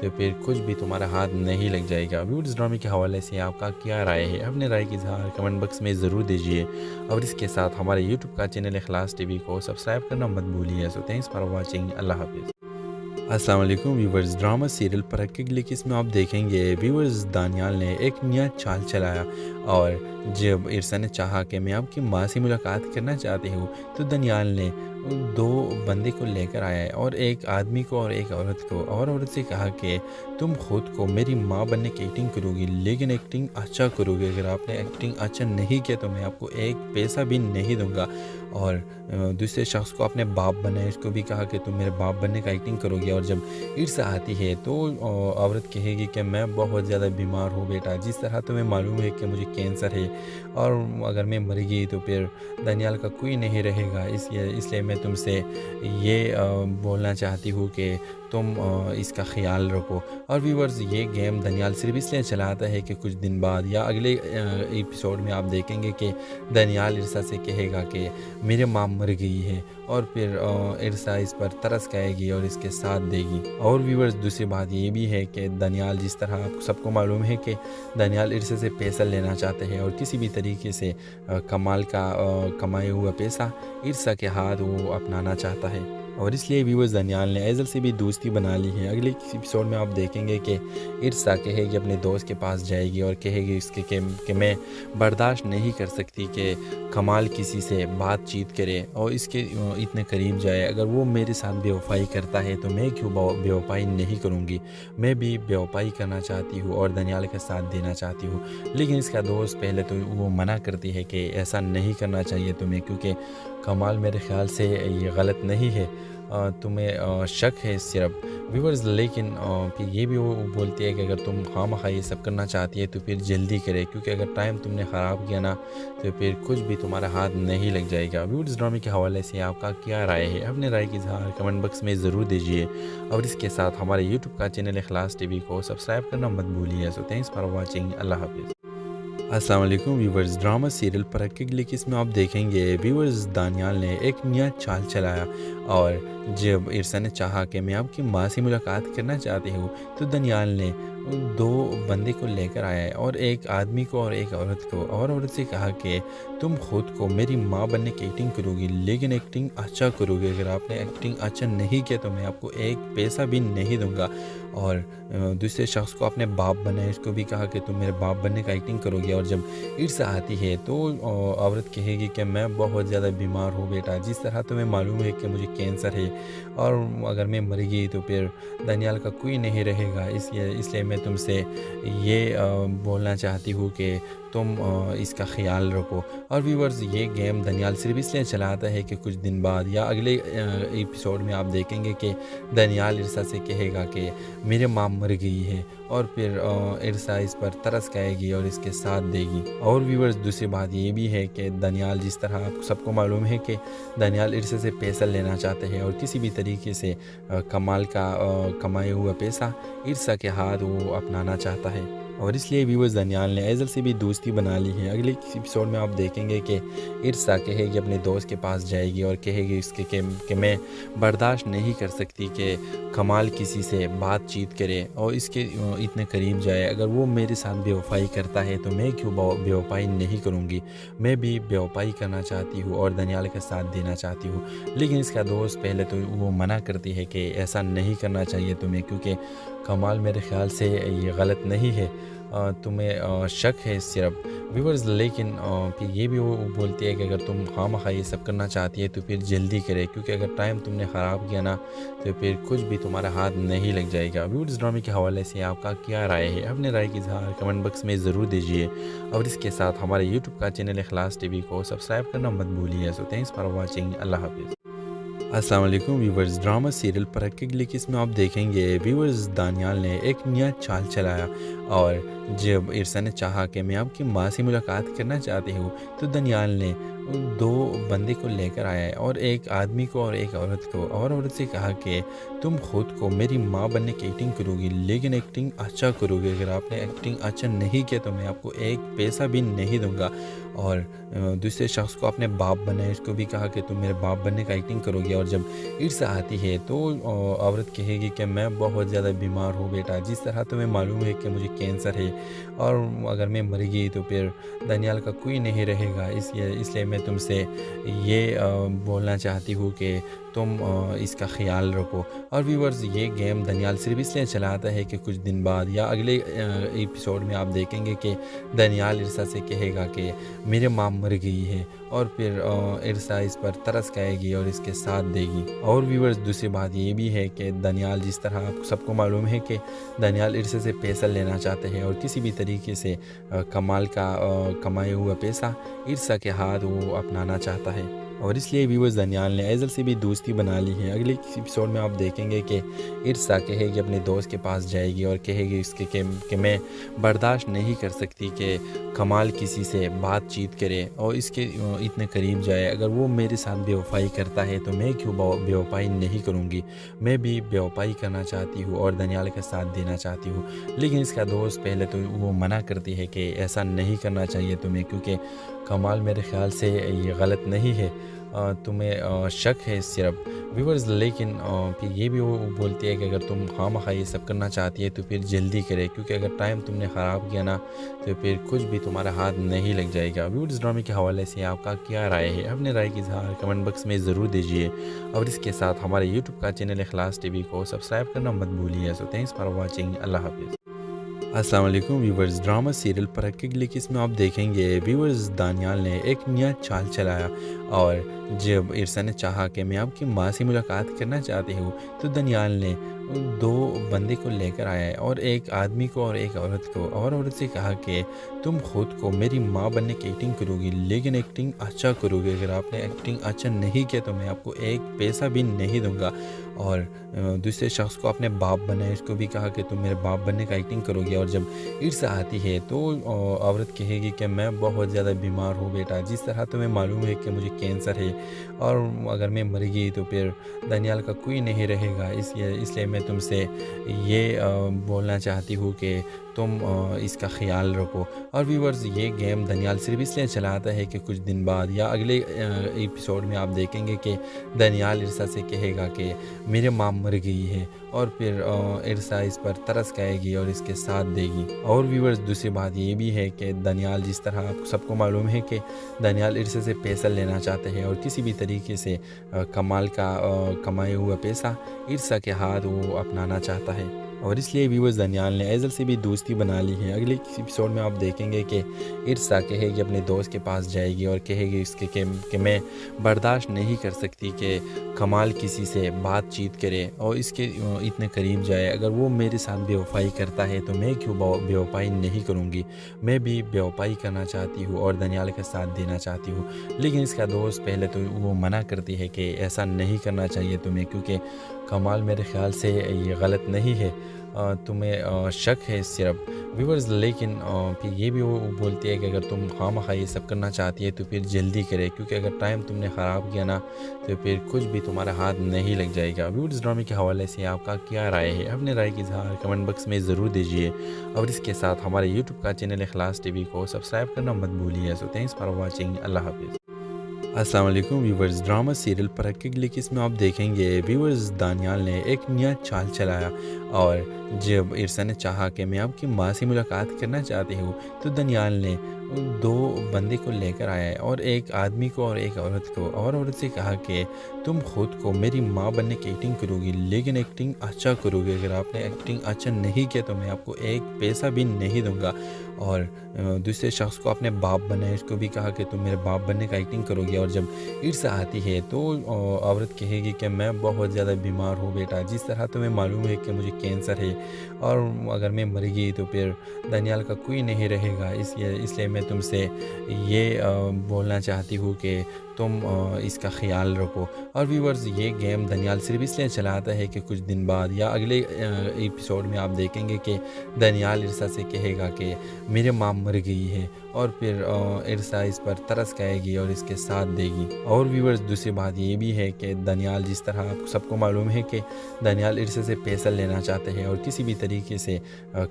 तो फिर कुछ भी तुम्हारा हाथ नहीं लग जाएगा। व्यूवर्स ड्रामे के हवाले से आपका क्या राय है, अपने राय की इज़हार कमेंट बॉक्स में ज़रूर दीजिए और इसके साथ हमारे यूट्यूब का चैनल इखलास टीवी को सब्सक्राइब करना मत भूलिए। सो थैंक्स फॉर वॉचिंग, अल्लाह हाफिज़। अस्सलाम वालेकुम व्यूवर्स। ड्रामा सीरियल परख के लिखिस में आप देखेंगे व्यूवर्स दानियाल ने एक नया चाल चलाया और जब इरसा ने चाहा कि मैं आपकी माँ से मुलाकात करना चाहती हूँ तो दानियाल ने दो बंदे को लेकर आया है और एक आदमी को और एक औरत को, और औरत से कहा कि तुम खुद को मेरी माँ बनने की एक्टिंग करोगी लेकिन एक्टिंग अच्छा करोगे, अगर आपने एक्टिंग अच्छा नहीं किया तो मैं आपको एक पैसा भी नहीं दूंगा। और दूसरे शख्स को अपने बाप बनाए, इसको भी कहा कि तुम मेरे बाप बनने का एक्टिंग करोगे। और जब इरसा आती है तो औरत कहेगी कि मैं बहुत ज़्यादा बीमार हूँ बेटा, जिस तरह तुम्हें मालूम है कि मुझे कैंसर है और अगर मैं मर गई तो फिर दानियाल का कोई नहीं रहेगा, इसलिए मैं तुमसे ये बोलना चाहती हूँ कि تم اس کا خیال رکھو. اور ویورز یہ گیم دانیال صرف اس لیے چلاتا ہے کہ کچھ دن بعد یا اگلے ایپیسوڈ میں آپ دیکھیں گے کہ دانیال ارسا سے کہے گا کہ میرے ماں مر گئی ہے, اور پھر ارسا اس پر ترس کھائے گی اور اس کے ساتھ دے گی. اور ویورز دوسری بات یہ بھی ہے کہ دانیال, جس طرح آپ سب کو معلوم ہے کہ دانیال ارسا سے پیسہ لینا چاہتے ہیں اور کسی بھی طریقے سے کمال کا کمایا ہوا پیسہ ارسا کے ہاتھ وہ اپنانا چاہتا ہے. اور اس لیے ویورز دانیال نے ایزل سے بھی دوستی بنا لی ہے. اگلے ایپیسوڈ میں آپ دیکھیں گے کہ ارسا کہے گی اپنے دوست کے پاس جائے گی اور کہے گی اس کے کہ میں برداشت نہیں کر سکتی کہ کمال کسی سے بات چیت کرے اور اس کے اتنے قریب جائے. اگر وہ میرے ساتھ بے وفائی کرتا ہے تو میں کیوں بے وفائی نہیں کروں گی, میں بھی بے وفائی کرنا چاہتی ہوں اور دانیال کا ساتھ دینا چاہتی ہوں. لیکن اس کا دوست پہلے تو وہ منع کرتی ہے کہ ایسا نہیں کرنا چاہیے تمہیں, کیونکہ کمال میرے خیال سے یہ غلط نہیں ہے, تمہیں شک ہے صرف ویورز. لیکن پھر یہ بھی وہ بولتی ہے کہ اگر تم خواہ یہ سب کرنا چاہتی ہے تو پھر جلدی کرے, کیونکہ اگر ٹائم تم نے خراب کیا نا تو پھر کچھ بھی تمہارا ہاتھ نہیں لگ جائے گا. ویورز ڈرامے کے حوالے سے آپ کا کیا رائے ہے؟ اپنے رائے کی اظہار کمنٹ باکس میں ضرور دیجیے, اور اس کے ساتھ ہمارے یوٹیوب کا چینل اخلاص ٹی وی کو سبسکرائب کرنا مت بھولیے. سو تھینکس فار واچنگ. اللہ حافظ. السلام علیکم ویورز. ڈرامہ سیریل پرکھ کے لیے اس میں آپ دیکھیں گے ویورز دانیال نے ایک نیا چال چلایا, اور جب ارسا نے چاہا کہ میں آپ کی ماں سے ملاقات کرنا چاہتی ہوں تو دانیال نے دو بندے کو لے کر آیا, اور ایک آدمی کو اور ایک عورت کو, اور عورت سے کہا کہ تم خود کو میری ماں بننے کی ایکٹنگ کرو گی, لیکن ایکٹنگ اچھا کرو گی. اگر آپ نے ایکٹنگ اچھا نہیں کیا تو میں آپ کو ایک پیسہ بھی نہیں دوں گا. اور دوسرے شخص کو اپنے باپ بنا, اس کو بھی کہا کہ تم میرے باپ بننے کا ایکٹنگ کرو گی. اور جب ارسا آتی ہے تو عورت کہے گی کہ میں بہت زیادہ بیمار ہوں بیٹا, جس طرح تمہیں معلوم ہے کہ مجھے کینسر ہے, اور اگر میں مر گئی تو پھر دانیال کا کوئی نہیں رہے گا. اس لیے میں تم سے یہ بولنا چاہتی ہوں کہ تم اس کا خیال رکھو. اور ویورز یہ گیم دانیال صرف اس لیے چلاتا ہے کہ کچھ دن بعد یا اگلے ایپیسوڈ میں آپ دیکھیں گے کہ دانیال ارسا سے کہے گا کہ میرے ماں مر گئی ہے, اور پھر ارسا اس پر ترس کھائے گی اور اس کے ساتھ دے گی. اور ویورز دوسری بات یہ بھی ہے کہ دانیال, جس طرح آپ سب کو معلوم ہے کہ دانیال ارسا سے پیسہ لینا چاہتے ہیں اور کسی بھی طریقے سے کمال کا کمایا ہوا پیسہ ارسا کے ہاتھ وہ اپنانا چاہتا ہے. اور اس لیے ویورز دانیال نے ایزل سے بھی دوستی بنا لی ہے. اگلے ایپیسوڈ میں آپ دیکھیں گے کہ ارسا کہے گی اپنے دوست کے پاس جائے گی اور کہے گی اس کے کہ میں برداشت نہیں کر سکتی کہ کمال کسی سے بات چیت کرے اور اس کے اتنے قریب جائے. اگر وہ میرے ساتھ بے وفائی کرتا ہے تو میں کیوں بے وفائی نہیں کروں گی, میں بھی بے وفائی کرنا چاہتی ہوں اور دانیال کا ساتھ دینا چاہتی ہوں. لیکن اس کا دوست پہلے تو وہ منع کرتی ہے کہ ایسا نہیں کرنا چاہیے تمہیں, کیونکہ کمال میرے خیال سے یہ غلط نہیں ہے, تمہیں شک ہے صرف ویورز. لیکن پھر یہ بھی وہ بولتی ہے کہ اگر تم خواہ یہ سب کرنا چاہتی ہے تو پھر جلدی کرے, کیونکہ اگر ٹائم تم نے خراب کیا نا تو پھر کچھ بھی تمہارا ہاتھ نہیں لگ جائے گا. ویورز ڈرامے کے حوالے سے آپ کا کیا رائے ہے؟ اپنے رائے کی اظہار کمنٹ باکس میں ضرور دیجیے, اور اس کے ساتھ ہمارے یوٹیوب کا چینل اخلاص ٹی وی کو سبسکرائب کرنا مت بھولیے. سو تھینکس فار واچنگ. اللہ حافظ. السلام علیکم ویورز. ڈرامہ سیریل پرکھ کے لیے اس میں آپ دیکھیں گے ویورز دانیال نے ایک نیا چال چلایا, اور جب ارسا نے چاہا کہ میں آپ کی ماں سے ملاقات کرنا چاہتی ہوں تو دانیال نے دو بندے کو لے کر آیا, اور ایک آدمی کو اور ایک عورت کو, اور عورت سے کہا کہ تم خود کو میری ماں بننے کی ایکٹنگ کرو گی, لیکن ایکٹنگ اچھا کرو گی. اگر آپ نے ایکٹنگ اچھا نہیں کیا تو میں آپ کو ایک پیسہ بھی نہیں دوں گا. اور دوسرے شخص کو اپنے باپ بنا, اس کو بھی کہا کہ تم میرے باپ بننے کا ایکٹنگ کرو گی. اور جب ارسا آتی ہے تو عورت کہے گی کہ میں بہت زیادہ بیمار ہوں بیٹا, جس طرح تمہیں معلوم ہے کہ مجھے کینسر ہے, اور اگر میں مر گئی تو پھر دانیال کا کوئی نہیں رہے گا. اس لیے میں تم سے یہ بولنا چاہتی ہوں کہ تم اس کا خیال رکھو. اور ویورز یہ گیم دانیال صرف اس لیے چلاتا ہے کہ کچھ دن بعد یا اگلے ایپیسوڈ میں آپ دیکھیں گے کہ دانیال ارسا سے کہے گا کہ میرے ماں مر گئی ہے, اور پھر ارسا اس پر ترس کھائے گی اور اس کے ساتھ دے گی. اور ویورز دوسری بات یہ بھی ہے کہ دانیال, جس طرح آپ سب کو معلوم ہے کہ دانیال ارسا سے پیسہ لینا چاہتے ہیں اور کسی بھی طریقے سے کمال کا کمایا ہوا پیسہ ارسا کے ہاتھ وہ اپنانا چاہتا ہے. اور اس لیے ویورز دانیال نے ایزل سے بھی دوستی بنا لی ہے. اگلے ایپیسوڈ میں آپ دیکھیں گے کہ ارسا کہے گی اپنے دوست کے پاس جائے گی اور کہے گی اس کے کہ میں برداشت نہیں کر سکتی کہ کمال کسی سے بات چیت کرے اور اس کے اتنے قریب جائے، اگر وہ میرے ساتھ بے وفائی کرتا ہے تو میں کیوں بے وفائی نہیں کروں گی؟ میں بھی بے وفائی کرنا چاہتی ہوں اور دانیال کا ساتھ دینا چاہتی ہوں، لیکن اس کا دوست پہلے تو وہ منع کرتی ہے کہ ایسا نہیں کرنا چاہیے تمہیں، کیونکہ کمال میرے خیال سے یہ غلط نہیں ہے، تمہیں شک ہے صرف ویورز، لیکن پھر یہ بھی وہ بولتی ہے کہ اگر تم خواہ یہ سب کرنا چاہتی ہے تو پھر جلدی کرے، کیونکہ اگر ٹائم تم نے خراب کیا نا تو پھر کچھ بھی تمہارا ہاتھ نہیں لگ جائے گا۔ ویورز، ڈرامے کے حوالے سے آپ کا کیا رائے ہے؟ اپنے رائے کی اظہار کمنٹ باکس میں ضرور دیجیے، اور اس کے ساتھ ہمارے یوٹیوب کا چینل اخلاص ٹی وی کو سبسکرائب کرنا مت بھولیے۔ سو تھینکس فار واچنگ، اللہ حافظ۔ السلام علیکم ویورز، ڈرامہ سیریل پرکھ لکس میں آپ دیکھیں گے ویورز دانیال نے ایک نیا چال چلایا، اور جب عرصہ نے چاہا کہ میں آپ کی ماں سے ملاقات کرنا چاہتی ہوں تو دانیال نے دو بندے کو لے کر آیا ہے، اور ایک آدمی کو اور ایک عورت کو، اور عورت سے کہا کہ تم خود کو میری ماں بننے کی ایکٹنگ کرو گی، لیکن ایکٹنگ اچھا کرو گی، اگر آپ نے ایکٹنگ اچھا نہیں کیا تو میں آپ کو ایک پیسہ بھی نہیں دوں گا۔ اور دوسرے شخص کو اپنے باپ بنائے، اس کو بھی کہا کہ تم میرے باپ بننے کا ایکٹنگ کرو گی، اور جب عرصہ آتی ہے تو عورت کہے گی کہ میں بہت زیادہ بیمار ہوں بیٹا، جس طرح تمہیں معلوم ہے کہ مجھے کینسر ہے، اور اگر میں مر گئی تو پھر دانیال کا کوئی نہیں رہے گا، اس لیے میں تم سے یہ بولنا چاہتی ہوں کہ تم اس کا خیال رکھو۔ اور ویورز، یہ گیم دانیال صرف اس لیے چلاتا ہے کہ کچھ دن بعد یا اگلے ایپیسوڈ میں آپ دیکھیں گے کہ دانیال عرصہ سے کہے گا کہ میرے ماں مر گئی ہے، اور پھر عرصہ اس پر ترس کھائے گی اور اس کے ساتھ دے گی۔ اور ویورز، دوسری بات یہ بھی ہے کہ دانیال، جس طرح آپ سب کو معلوم ہے کہ دانیال عرصہ سے پیسہ لینا چاہتے ہیں، اور کسی بھی طریقے سے کمال کا کمایا ہوا پیسہ عرصہ کے ہاتھ وہ اپنانا چاہتا ہے، اور اس لیے ویورز دانیال نے ایزل سے بھی دوستی بنا لی ہے۔ اگلے ایپیسوڈ میں آپ دیکھیں گے کہ عرصہ کہے گی اپنے دوست کے پاس جائے گی اور کہے گی اس کے کہ میں برداشت نہیں کر سکتی کہ کمال کسی سے بات چیت کرے اور اس کے اتنے قریب جائے، اگر وہ میرے ساتھ بے وفائی کرتا ہے تو میں کیوں بے وفائی نہیں کروں گی؟ میں بھی بے وفائی کرنا چاہتی ہوں اور دانیال کا ساتھ دینا چاہتی ہوں، لیکن اس کا دوست پہلے تو وہ منع کرتی ہے کہ ایسا نہیں کرنا چاہیے تمہیں، کیونکہ کمال میرے خیال سے یہ غلط نہیں ہے، تمہیں شک ہے صرف ویورز، لیکن پھر یہ بھی وہ بولتی ہے کہ اگر تم خواہ یہ سب کرنا چاہتی ہے تو پھر جلدی کرے، کیونکہ اگر ٹائم تم نے خراب کیا نا تو پھر کچھ بھی تمہارا ہاتھ نہیں لگ جائے گا۔ ویورز، ڈرامے کے حوالے سے آپ کا کیا رائے ہے؟ اپنے رائے کی اظہار کمنٹ باکس میں ضرور دیجیے، اور اس کے ساتھ ہمارے یوٹیوب کا چینل اخلاص ٹی وی کو سبسکرائب کرنا مت بھولیے۔ سو تھینکس فار واچنگ، اللہ حافظ۔ السلام علیکم ویورز، ڈرامہ سیریل پرکھ لکس میں آپ دیکھیں گے ویورز دانیال نے ایک نیا چال چلایا، اور جب عرصہ نے چاہا کہ میں آپ کی ماں سے ملاقات کرنا چاہتی ہوں تو دانیال نے دو بندے کو لے کر آیا ہے، اور ایک آدمی کو اور ایک عورت کو، اور عورت سے کہا کہ تم خود کو میری ماں بننے کی ایکٹنگ کرو گی، لیکن ایکٹنگ اچھا کرو گی، اگر آپ نے ایکٹنگ اچھا نہیں کیا تو میں آپ کو ایک پیسہ بھی نہیں دوں گا۔ اور دوسرے شخص کو اپنے باپ بنائے، اس کو بھی کہا کہ تم میرے باپ بننے کا ایکٹنگ کرو گی، اور جب عرصہ آتی ہے تو عورت کہے گی کہ میں بہت زیادہ بیمار ہوں بیٹا، جس طرح تمہیں معلوم ہے کہ مجھے کینسر ہے، اور اگر میں مر گئی تو پھر دانیال کا کوئی نہیں رہے گا، اس لیے میں تم سے یہ بولنا چاہتی ہوں کہ تم اس کا خیال رکھو۔ اور ویورز، یہ گیم دانیال صرف اس لیے چلاتا ہے کہ کچھ دن بعد یا اگلے ایپیسوڈ میں آپ دیکھیں گے کہ دانیال عرصہ سے کہے گا کہ میرے ماں مر گئی ہے، اور پھر عرصہ اس پر ترس کھائے گی اور اس کے ساتھ دے گی۔ اور ویورز، دوسری بات یہ بھی ہے کہ دانیال، جس طرح آپ سب کو معلوم ہے کہ دانیال عرصہ سے پیسہ لینا چاہتے ہیں، اور کسی بھی طریقے سے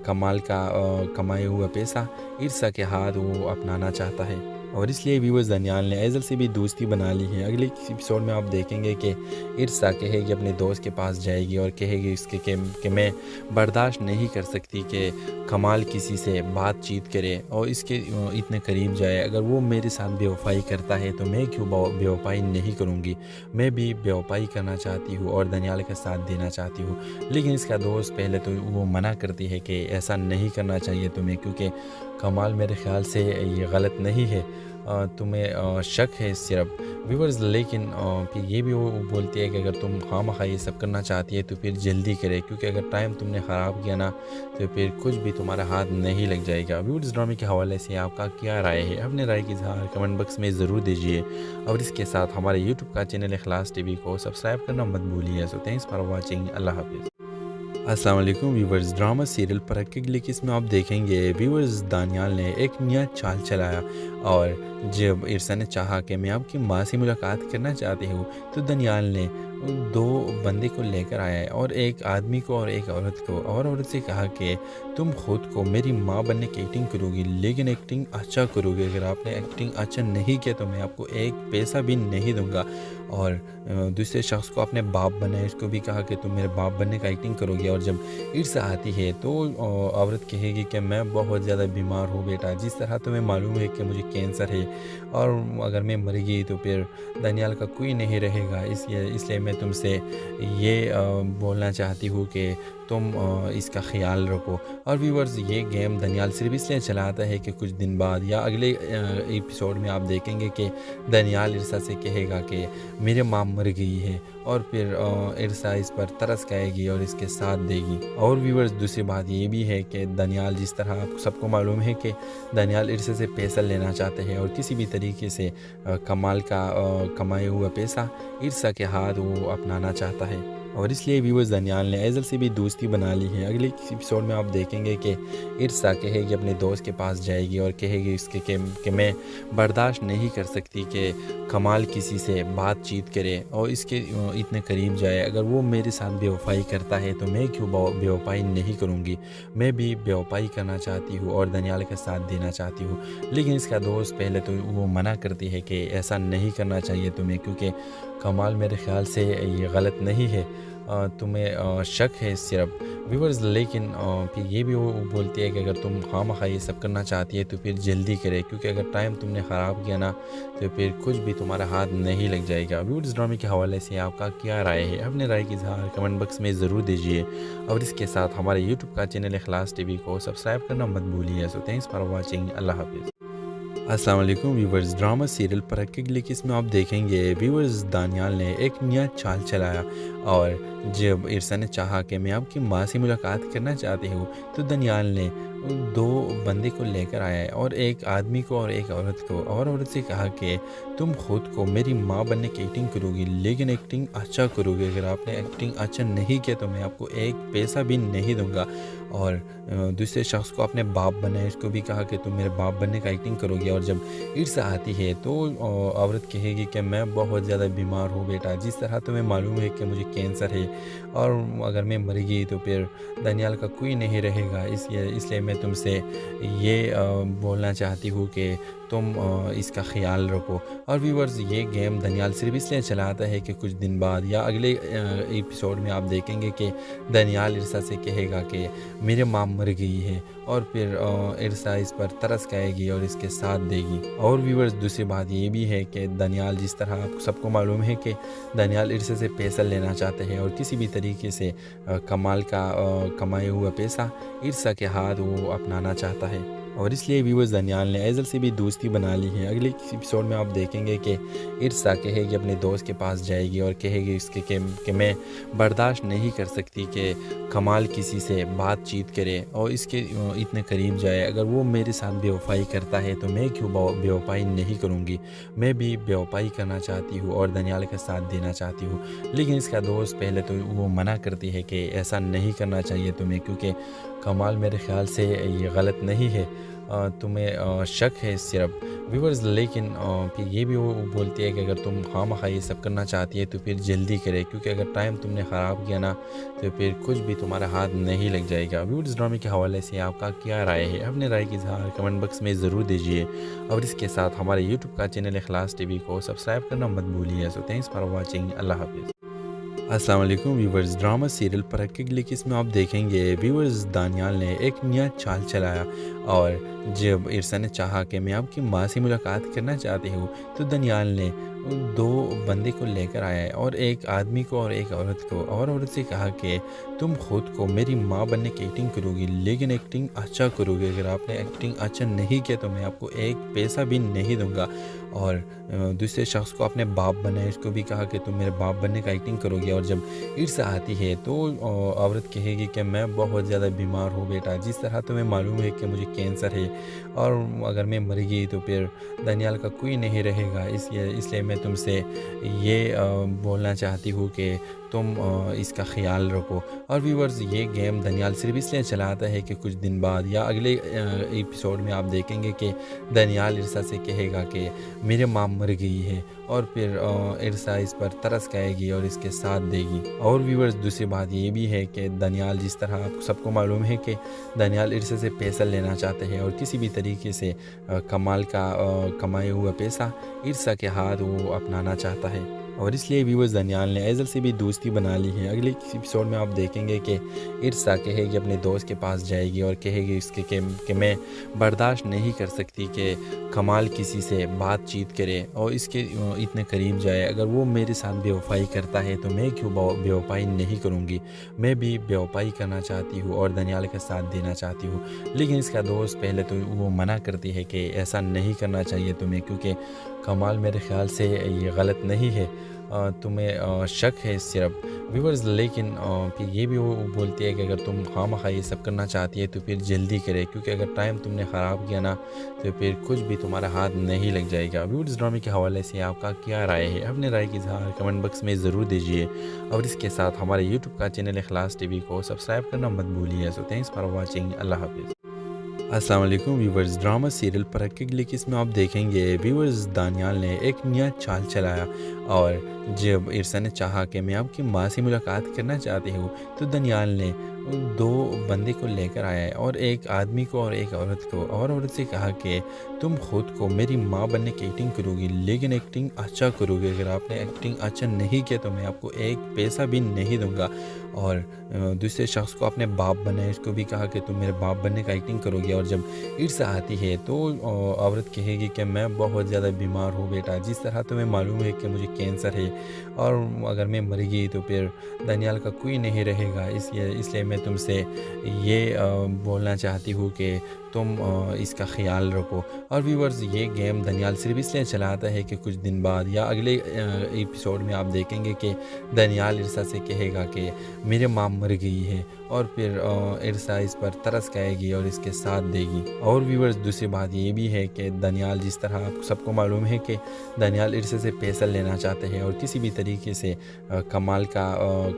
کمال کا کمایا ہوا پیسہ عرصہ کے ہاتھ وہ اپنانا چاہتا ہے، اور اس لیے ویورز دانیال نے ایزل سے بھی دوستی بنا لی ہے۔ اگلے ایپیسوڈ میں آپ دیکھیں گے کہ عرصہ کہے گی اپنے دوست کے پاس جائے گی اور کہے گی اس کے کہ میں برداشت نہیں کر سکتی کہ کمال کسی سے بات چیت کرے اور اس کے اتنے قریب جائے، اگر وہ میرے ساتھ بے وفائی کرتا ہے تو میں کیوں بے وفائی نہیں کروں گی؟ میں بھی بے وفائی کرنا چاہتی ہوں اور دانیال کا ساتھ دینا چاہتی ہوں، لیکن اس کا دوست پہلے تو وہ منع کرتی ہے کہ ایسا نہیں کرنا چاہیے تمہیں، کیونکہ کمال میرے خیال سے یہ غلط نہیں ہے، تمہیں شک ہے صرف ویورز، لیکن پھر یہ بھی وہ بولتی ہے کہ اگر تم خواہ یہ سب کرنا چاہتی ہے تو پھر جلدی کرے، کیونکہ اگر ٹائم تم نے خراب کیا نا تو پھر کچھ بھی تمہارا ہاتھ نہیں لگ جائے گا۔ ویورز، ڈرامے کے حوالے سے آپ کا کیا رائے ہے؟ اپنے رائے کی اظہار کمنٹ باکس میں ضرور دیجیے، اور اس کے ساتھ ہمارے یوٹیوب کا چینل اخلاص ٹی وی کو سبسکرائب کرنا مت بھولیے۔ سو تھینکس فار واچنگ، اللہ حافظ۔ अस्सलाम वालेकुम व्यूवर्स। ड्रामा सीरियल परख के लिखिस में आप देखेंगे व्यूवर्स दानियाल ने एक नया चाल चलाया और जब इरसा ने चाहा कि मैं आपकी माँ से मुलाकात करना चाहती हूँ तो दानियाल ने दो बंदे को लेकर आया है और एक आदमी को और एक औरत को, और औरत से कहा कि तुम खुद को मेरी माँ बनने की एक्टिंग करोगी लेकिन एक्टिंग अच्छा करोगे, अगर आपने एक्टिंग अच्छा नहीं किया तो मैं आपको एक पैसा भी नहीं दूंगा। और दूसरे शख्स को अपने बाप बनाए, इसको भी कहा कि तुम मेरे बाप बनने का एक्टिंग करोगे। और जब इर्सा आती है तो औरत कहेगी कि मैं बहुत ज़्यादा बीमार हूँ बेटा, जिस तरह तुम्हें मालूम है कि मुझे कैंसर है और अगर मैं मर गई तो फिर दानियाल का कोई नहीं रहेगा, इसलिए मैं तुमसे ये बोलना चाहती हूँ कि तुम इसका ख्याल रखो। और व्यूवर्स ये गेम दानियाल सिर्फ इसलिए चलाता है कि कुछ दिन बाद या अगले एपिसोड में आप देखेंगे कि दानियाल इरसा से कहेगा कि मेरे माँ मर गई है और फिर इरसा इस पर तरस खाएगी और इसके साथ देगी। और व्यूवर्स दूसरी बात ये भी है कि दानियाल, जिस तरह आपको सबको मालूम है कि दानियाल इरसा से पैसा लेना चाहते हैं और किसी भी तरीके से कमाल का कमाया हुआ पैसा इरसा के हाथ वो अपनाना चाहता है और इसलिए व्यूवर्स दानियाल ने एजल से भी दोस्ती बना ली है। अगले एपिसोड में आप देखेंगे कि इरसा कहेगी अपने दोस्त के पास जाएगी और कहेगी इसके कि मैं बर्दाश्त नहीं कर सकती कि कमाल किसी से बातचीत करे और इसके इतने करीब जाए, अगर वो मेरे साथ बेवफाई करता है तो मैं क्यों बेवफाई नहीं करूँगी, मैं भी बेवफाई करना चाहती हूँ और दानियाल का साथ देना चाहती हूँ। लेकिन इसका दोस्त पहले तो वो मना करती है कि ऐसा नहीं करना चाहिए तुम्हें, क्योंकि कमाल मेरे ख्याल से ये गलत नहीं है, तुम्हें शक है सिर्फ व्यूवर्स। लेकिन फिर ये भी वो बोलती है कि अगर तुम खामखा ये सब करना चाहती है तो फिर जल्दी करे, क्योंकि अगर टाइम तुमने ख़राब किया ना तो फिर कुछ भी तुम्हारा हाथ नहीं लग जाएगा। व्यूवर्स ड्रामे के हवाले से आपका क्या राय है, अपने राय की इज़हार कमेंट बॉक्स में ज़रूर दीजिए और इसके साथ हमारे यूट्यूब का चैनल इखलास टीवी को सब्सक्राइब करना मत भूलिए। सो थैंक्स फॉर वॉचिंग, अल्लाह हाफिज़। अस्सलाम वालेकुम व्यूवर्स। ड्रामा सीरियल परख के लिखिस में आप देखेंगे व्यूवर्स दानियाल ने एक नया चाल चलाया और जब इरसा ने चाहा कि मैं आपकी माँ से मुलाकात करना चाहती हूँ तो दानियाल ने दो बंदे को लेकर आया है और एक आदमी को और एक औरत को, और औरत से कहा कि तुम खुद को मेरी माँ बनने की एक्टिंग करोगी लेकिन एक्टिंग अच्छा करोगे, अगर आपने एक्टिंग अच्छा नहीं किया तो मैं आपको एक पैसा भी नहीं दूंगा। और दूसरे शख्स को अपने बाप बनाए, इसको भी कहा कि तुम मेरे बाप बनने का एक्टिंग करोगे। और जब इरसा आती है तो औरत कहेगी कि मैं बहुत ज़्यादा बीमार हूँ बेटा, जिस तरह तुम्हें मालूम है कि मुझे कैंसर है और अगर मैं मर गई तो फिर दानियाल का कोई नहीं रहेगा, इसलिए मैं तुमसे ये बोलना चाहती हूँ कि तुम इसका ख्याल रखो। और व्यूवर्स ये गेम दानियाल सिर्फ इसलिए चलाता है कि कुछ दिन बाद या अगले एपिसोड में आप देखेंगे कि दानियाल इरसा से कहेगा कि मेरे माँ मर गई है और फिर इरसा इस पर तरस खाएगी और इसके साथ देगी। और व्यूवर्स दूसरी बात ये भी है कि दानियाल, जिस तरह आपको सबको मालूम है कि दानियाल इरसा से पैसा लेना चाहते हैं और किसी भी तरीके से कमाल का कमाया हुआ पैसा इरसा के हाथ वो अपनाना चाहता है और इसलिए व्यूवर्स दानियाल ने एजल से भी दोस्ती बना ली है। अगले एपिसोड में आप देखेंगे कि इरसा कहेगी अपने दोस्त के पास जाएगी और कहेगी इसके कि मैं बर्दाश्त नहीं कर सकती कि कमाल किसी से बातचीत करे और इसके इतने करीब जाए, अगर वो मेरे साथ बेवफाई करता है तो मैं क्यों बेवफाई नहीं करूँगी, मैं भी बेवफाई करना चाहती हूँ और दानियाल का साथ देना चाहती हूँ। लेकिन इसका दोस्त पहले तो वो मना करती है कि ऐसा नहीं करना चाहिए तुम्हें, क्योंकि कमाल मेरे ख्याल से ये गलत नहीं है, तुम्हें शक है सिर्फ व्यूवर्स। लेकिन फिर ये भी वो बोलती है कि अगर तुम खामखा ये सब करना चाहती है तो फिर जल्दी करे, क्योंकि अगर टाइम तुमने ख़राब किया ना तो फिर कुछ भी तुम्हारा हाथ नहीं लग जाएगा। व्यूवर्स ड्रामे के हवाले से आपका क्या राय है, अपने राय की इज़हार कमेंट बॉक्स में ज़रूर दीजिए और इसके साथ हमारे यूट्यूब का चैनल इखलास टीवी को सब्सक्राइब करना मत भूलिए। सो थैंक्स फॉर वॉचिंग, अल्लाह हाफिज़। अस्सलाम वालेकुम व्यूवर्स। ड्रामा सीरियल परख के लिखिस में आप देखेंगे व्यूवर्स दानियाल ने एक नया चाल चलाया और जब इरसा ने चाहा कि मैं आपकी माँ से मुलाकात करना चाहती हूँ तो दानियाल ने दो बंदे को लेकर आया है और एक आदमी को और एक औरत को, और औरत से कहा कि तुम खुद को मेरी माँ बनने की एक्टिंग करोगी लेकिन एक्टिंग अच्छा करोगे, अगर आपने एक्टिंग अच्छा नहीं किया तो मैं आपको एक पैसा भी नहीं दूंगा। और दूसरे शख्स को अपने बाप बनाए, इसको भी कहा कि तुम मेरे बाप बनने का एक्टिंग करोगे। और जब इरसा आती है तो औरत कहेगी कि मैं बहुत ज़्यादा बीमार हूँ बेटा, जिस तरह तुम्हें मालूम है कि मुझे कैंसर है और अगर मैं मर गई तो फिर दानियाल का कोई नहीं रहेगा, इसलिए मैं तुमसे ये बोलना चाहती हूँ कि تم اس کا خیال رکھو. اور ویورز یہ گیم دانیال صرف اس لیے چلاتا ہے کہ کچھ دن بعد یا اگلے ایپیسوڈ میں آپ دیکھیں گے کہ دانیال ارسا سے کہے گا کہ میرے ماں مر گئی ہے، اور پھر ارسا اس پر ترس کھائے گی اور اس کے ساتھ دے گی. اور ویورز دوسری بات یہ بھی ہے کہ دانیال، جس طرح آپ سب کو معلوم ہے کہ دانیال ارسا سے پیسہ لینا چاہتے ہیں اور کسی بھی طریقے سے کمال کا کمایا ہوا پیسہ ارسا کے ہاتھ وہ اپنانا چاہتا ہے. اور اس لیے ویورز دانیال نے ایزل سے بھی دوستی بنا لی ہے. اگلے ایپیسوڈ میں آپ دیکھیں گے کہ ارسا کہے گی اپنے دوست کے پاس جائے گی اور کہے گی اس کے کہ میں برداشت نہیں کر سکتی کہ کمال کسی سے بات چیت کرے اور اس کے اتنے قریب جائے. اگر وہ میرے ساتھ بے وفائی کرتا ہے تو میں کیوں بے وفائی نہیں کروں گی؟ میں بھی بے وفائی کرنا چاہتی ہوں اور دانیال کا ساتھ دینا چاہتی ہوں. لیکن اس کا دوست پہلے تو وہ منع کرتی ہے کہ ایسا نہیں کرنا چاہیے تمہیں، کیونکہ کمال میرے خیال سے یہ غلط نہیں ہے، تمہیں شک ہے صرف ویورز. لیکن پھر یہ بھی وہ بولتی ہے کہ اگر تم خواہ یہ سب کرنا چاہتی ہے تو پھر جلدی کرے، کیونکہ اگر ٹائم تم نے خراب کیا نا تو پھر کچھ بھی تمہارا ہاتھ نہیں لگ جائے گا. ویورز ڈرامے کے حوالے سے آپ کا کیا رائے ہے؟ اپنے رائے کی اظہار کمنٹ باکس میں ضرور دیجیے، اور اس کے ساتھ ہمارے یوٹیوب کا چینل اخلاص ٹی وی کو سبسکرائب کرنا مت بھولیے. سو تھینکس فار واچنگ. اللہ حافظ. السلام علیکم ویورز. ڈرامہ سیریل پرکھ کے لیے اس میں آپ دیکھیں گے ویورز دانیال نے ایک نیا چال چلایا، اور جب ارسا نے چاہا کہ میں آپ کی ماں سے ملاقات کرنا چاہتی ہوں تو دانیال نے دو بندے کو لے کر آیا، اور ایک آدمی کو اور ایک عورت کو، اور عورت سے کہا کہ تم خود کو میری ماں بننے کی ایکٹنگ کرو گی، لیکن ایکٹنگ اچھا کرو گی. اگر آپ نے ایکٹنگ اچھا نہیں کیا تو میں آپ کو ایک پیسہ بھی نہیں دوں گا. اور دوسرے شخص کو اپنے باپ بنا ہے، اس کو بھی کہا کہ تم میرے باپ بننے کا ایکٹنگ کرو گی. اور جب ارسا آتی ہے تو عورت کہے گی کہ میں بہت زیادہ بیمار ہوں بیٹا، جس طرح تمہیں معلوم ہے کہ مجھے کینسر ہے، اور اگر میں مر گئی تو پھر دانیال کا کوئی نہیں رہے گا. اس لیے میں تم سے یہ بولنا چاہتی ہوں کہ تم اس کا خیال رکھو. اور ویورز یہ گیم دانیال صرف اس لیے چلاتا ہے کہ کچھ دن بعد یا اگلے ایپیسوڈ میں آپ دیکھیں گے کہ دانیال ارسا سے کہے گا کہ میرے ماں مر گئی ہے، اور پھر ارسا اس پر ترس کھائے گی اور اس کے ساتھ دے گی. اور ویورز دوسری بات یہ بھی ہے کہ دانیال، جس طرح آپ سب کو معلوم ہے کہ دانیال ارسا سے پیسہ لینا چاہتے ہیں اور کسی بھی طریقے سے کمال کا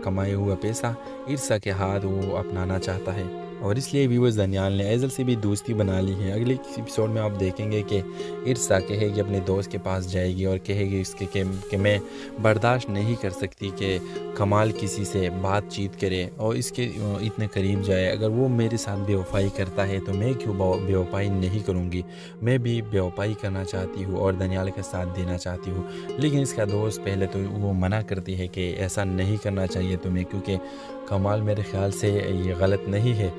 کمایا ہوا پیسہ ارسا کے ہاتھ وہ اپنانا چاہتا ہے. اور اس لیے ویورز دانیال نے ایزل سے بھی دوستی بنا لی ہے. اگلے ایپیسوڈ میں آپ دیکھیں گے کہ ارسا کہے گی اپنے دوست کے پاس جائے گی اور کہے گی اس کے کہ میں برداشت نہیں کر سکتی کہ کمال کسی سے بات چیت کرے اور اس کے اتنے قریب جائے. اگر وہ میرے ساتھ بے وفائی کرتا ہے تو میں کیوں بے وفائی نہیں کروں گی؟ میں بھی بے وفائی کرنا چاہتی ہوں اور دانیال کا ساتھ دینا چاہتی ہوں. لیکن اس کا دوست پہلے تو وہ منع کرتی ہے کہ ایسا نہیں کرنا چاہیے تمہیں، کیونکہ کمال میرے خیال سے یہ غلط نہیں ہے،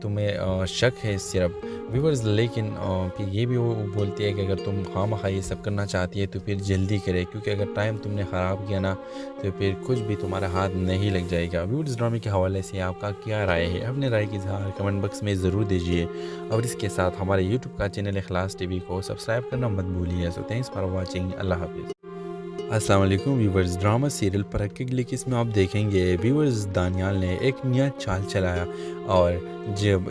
تمہیں شک ہے صرف ویورز. لیکن پھر یہ بھی وہ بولتی ہے کہ اگر تم خواہ یہ سب کرنا چاہتی ہے تو پھر جلدی کرے، کیونکہ اگر ٹائم تم نے خراب کیا نا تو پھر کچھ بھی تمہارا ہاتھ نہیں لگ جائے گا. ویورز ڈرامے کے حوالے سے آپ کا کیا رائے ہے؟ اپنے رائے کی اظہار کمنٹ باکس میں ضرور دیجیے، اور اس کے ساتھ ہمارے یوٹیوب کا چینل اخلاص ٹی وی کو سبسکرائب کرنا مت بھولیے. سو تھینکس فار واچنگ. اللہ حافظ. السلام علیکم ویورز. ڈرامہ سیریل پرکھ کے لیے اس میں آپ دیکھیں گے ویورز دانیال نے ایک نیا چال چلایا، اور جب